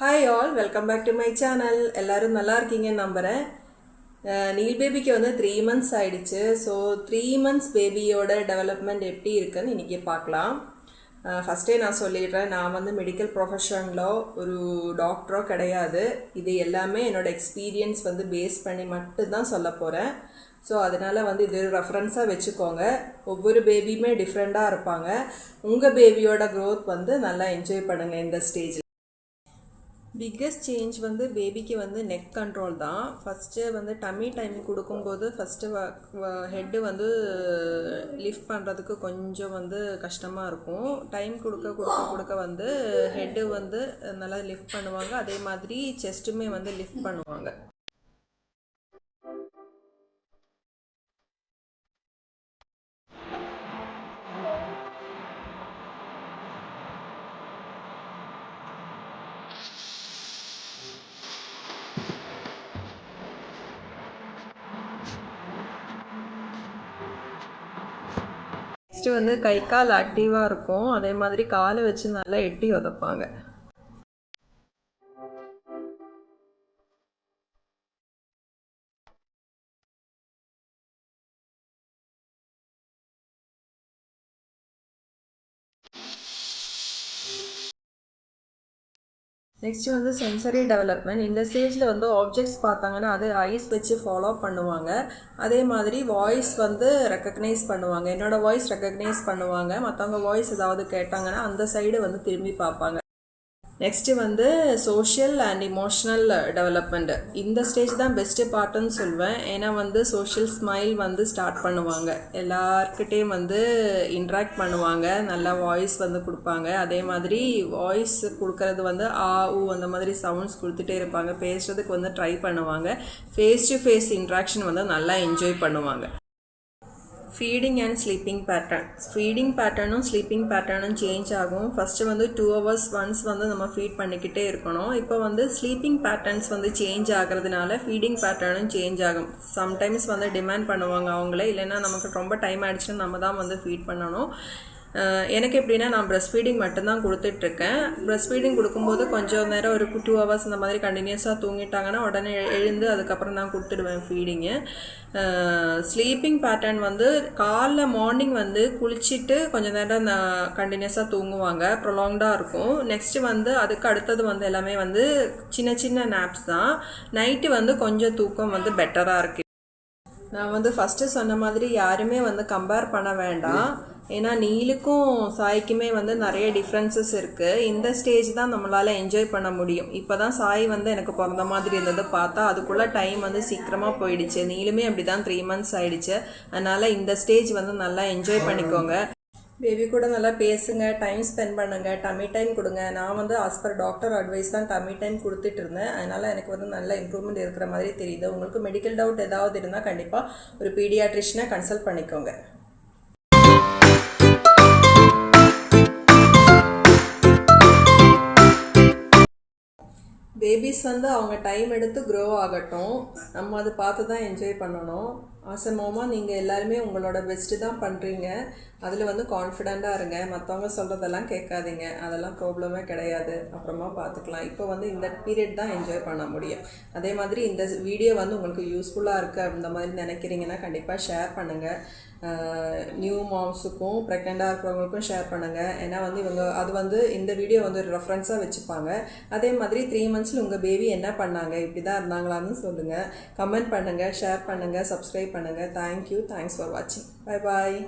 Hi all, welcome back to my channel. எல்லோரும் நல்லா இருக்கீங்கன்னு நம்புகிறேன். நீல் பேபிக்கு வந்து 3 months ஆயிடுச்சு. ஸோ 3 months பேபியோட டெவலப்மெண்ட் எப்படி இருக்குன்னு இன்றைக்கி பார்க்கலாம். ஃபஸ்ட்டே நான் சொல்லிடுறேன், நான் வந்து மெடிக்கல் ப்ரொஃபஷனில் ஒரு டாக்டரோ கிடையாது. இது எல்லாமே என்னோடய எக்ஸ்பீரியன்ஸ் வந்து பேஸ் பண்ணி மட்டும்தான் சொல்ல போகிறேன். ஸோ அதனால் வந்து இது ரெஃபரன்ஸாக வச்சுக்கோங்க. ஒவ்வொரு பேபியுமே டிஃப்ரெண்ட்டாக இருப்பாங்க. உங்கள் பேபியோட க்ரோத் வந்து நல்லா என்ஜாய் பண்ணுங்கள் இந்த ஸ்டேஜில். பிக்கஸ்ட் சேஞ்ச் வந்து பேபிக்கு வந்து நெக் கண்ட்ரோல் தான். ஃபஸ்ட்டு வந்து டம்மி டைம் கொடுக்கும்போது ஃபஸ்ட்டு ஹெட்டு வந்து லிஃப்ட் பண்ணுறதுக்கு கொஞ்சம் வந்து கஷ்டமாக இருக்கும். டைம் கொடுக்க வந்து ஹெட்டு வந்து நல்லா லிஃப்ட் பண்ணுவாங்க. அதே மாதிரி செஸ்ட்டுமே வந்து லிஃப்ட் பண்ணுவாங்க. நெக்ஸ்ட்டு வந்து கை கால் ஆக்டிவாக இருக்கும். அதே மாதிரி காலை வச்சு நல்லா எட்டி உதைப்பாங்க. நெக்ஸ்ட்டு வந்து சென்சரி டெவலப்மெண்ட். இந்த ஸ்டேஜில் வந்து ஆப்ஜெக்ட்ஸ் பார்த்தாங்கன்னா அது ஐஸ் வச்சு ஃபாலோ பண்ணுவாங்க. அதே மாதிரி வாய்ஸ் வந்து ரெக்கக்னைஸ் பண்ணுவாங்க. என்னோடய வாய்ஸ் ரெக்கக்னைஸ் பண்ணுவாங்க. மற்றவங்க வாய்ஸ் ஏதாவது கேட்டாங்கன்னா அந்த சைடு வந்து திரும்பி பார்ப்பாங்க. நெக்ஸ்ட்டு வந்து சோஷியல் அண்ட் இமோஷ்னல் டெவலப்மெண்ட். இந்த ஸ்டேஜ் தான் பெஸ்ட்டு பார்ட்டுன்னு சொல்வேன். ஏன்னா வந்து சோஷியல் ஸ்மைல் வந்து ஸ்டார்ட் பண்ணுவாங்க. எல்லாருக்கிட்டேயும் வந்து இன்ட்ராக்ட் பண்ணுவாங்க. நல்லா வாய்ஸ் வந்து கொடுப்பாங்க. அதே மாதிரி வாய்ஸ் கொடுக்கறது வந்து ஆ ஊ அந்த மாதிரி சவுண்ட்ஸ் கொடுத்துட்டே இருப்பாங்க. பேசுகிறதுக்கு வந்து ட்ரை பண்ணுவாங்க. ஃபேஸ் டு ஃபேஸ் இன்ட்ராக்ஷன் வந்து நல்லா என்ஜாய் பண்ணுவாங்க. Feeding and sleeping pattern. Feeding பேட்டர்னும் ஸ்லீப்பிங் பேட்டர்னும் சேஞ்ச் ஆகும். ஃபஸ்ட்டு வந்து 2 hours ஒன்ஸ் வந்து நம்ம ஃபீட் பண்ணிக்கிட்டே இருக்கணும். இப்போ வந்து ஸ்லீப்பிங் பேட்டர்ன்ஸ் வந்து சேஞ்ச் ஆகிறதுனால ஃபீடிங் பேட்டர்னும் சேஞ்ச் ஆகும். சம்டைம்ஸ் வந்து டிமாண்ட் பண்ணுவாங்க அவங்களே, இல்லைன்னா நமக்கு ரொம்ப டைம் ஆகிடுச்சுன்னா நம்ம தான் வந்து ஃபீட் பண்ணணும். எனக்கு எப்படின்னா நான் ப்ரெஸ்ட் ஃபீடிங் மட்டும்தான் கொடுத்துட்ருக்கேன். ப்ரெஸ்ட் ஃபீடிங் கொடுக்கும்போது கொஞ்சம் நேரம் ஒரு 2 hours இந்த மாதிரி கண்டினியூஸாக தூங்கிட்டாங்கன்னா உடனே எழுந்து அதுக்கப்புறம் தான் கொடுத்துடுவேன் ஃபீடிங்கு. ஸ்லீப்பிங் பேட்டர்ன் வந்து காலைல மார்னிங் வந்து குளிச்சுட்டு கொஞ்சம் நேரம் கண்டினியூஸாக தூங்குவாங்க. ப்ரொலாங்டாக இருக்கும். நெக்ஸ்ட்டு வந்து அதுக்கு அடுத்தது வந்து எல்லாமே வந்து சின்ன சின்ன நேப்ஸ் தான். நைட்டு வந்து கொஞ்சம் தூக்கம் வந்து பெட்டராக இருக்குது. நான் வந்து ஃபஸ்ட்டு சொன்ன மாதிரி யாருமே வந்து கம்பேர் பண்ண வேண்டாம். ஏன்னா நீலுக்கும் சாய்க்குமே வந்து நிறைய டிஃப்ரென்சஸ் இருக்குது. இந்த ஸ்டேஜ் தான் நம்மளால் என்ஜாய் பண்ண முடியும். இப்போ தான் சாய் வந்து எனக்கு பிறந்த மாதிரி இருந்தது. பார்த்தா அதுக்குள்ளே டைம் வந்து சீக்கிரமாக போயிடுச்சு. நீலுமே அப்படி தான் 3 months ஆயிடுச்சு. அதனால் இந்த ஸ்டேஜ் வந்து நல்லா என்ஜாய் பண்ணிக்கோங்க. பேபி கூட நல்லா பேசுங்க, டைம் ஸ்பெண்ட் பண்ணுங்கள், டம்மி டைம் கொடுங்க. நான் வந்து ஆஸ் பர் டாக்டர் அட்வைஸ் தான் டம்மி டைம் கொடுத்துட்டு இருந்தேன். அதனால் எனக்கு வந்து நல்ல இம்ப்ரூவ்மெண்ட் இருக்கிற மாதிரி தெரியுது. உங்களுக்கு மெடிக்கல் டவுட் ஏதாவது இருந்தால் கண்டிப்பாக ஒரு பீடியாட்ரிஷனை கன்சல்ட் பண்ணிக்கோங்க. பேபிஸ் வந்து அவங்க டைம் எடுத்து க்ரோ ஆகட்டும். நம்ம அதை பார்த்து தான் என்ஜாய் பண்ணணும். ஆசமமாக நீங்கள் எல்லாருமே உங்களோட பெஸ்ட்டு தான் பண்ணுறீங்க. அதில் வந்து கான்ஃபிடெண்ட்டாக இருங்க. மற்றவங்க சொல்கிறதெல்லாம் கேட்காதீங்க. அதெல்லாம் ப்ராப்ளமே கிடையாது. அப்புறமா பார்த்துக்கலாம். இப்போ வந்து இந்த பீரியட் தான் என்ஜாய் பண்ண முடியும். அதே மாதிரி இந்த வீடியோ வந்து உங்களுக்கு யூஸ்ஃபுல்லாக இருக்குது அந்த மாதிரி நினைக்கிறீங்கன்னா கண்டிப்பாக ஷேர் பண்ணுங்கள். நியூ மாம்ஸுக்கும் ப்ரெக்னெண்ட்டாக இருக்கிறவங்களுக்கும் ஷேர் பண்ணுங்கள். ஏன்னா வந்து இவங்க அது வந்து இந்த வீடியோ வந்து ஒரு ரெஃபரன்ஸாக வச்சுப்பாங்க. அதே மாதிரி 3 monthஸில் உங்கள் பேபி என்ன பண்ணாங்க, இப்படி தான் இருந்தாங்களான்னு சொல்லுங்கள். கமெண்ட் பண்ணுங்கள், ஷேர் பண்ணுங்கள், சப்ஸ்கிரைப் பண்ணுங்கள். தேங்க்யூ. தேங்க்ஸ் ஃபார் வாட்சிங். Bye bye.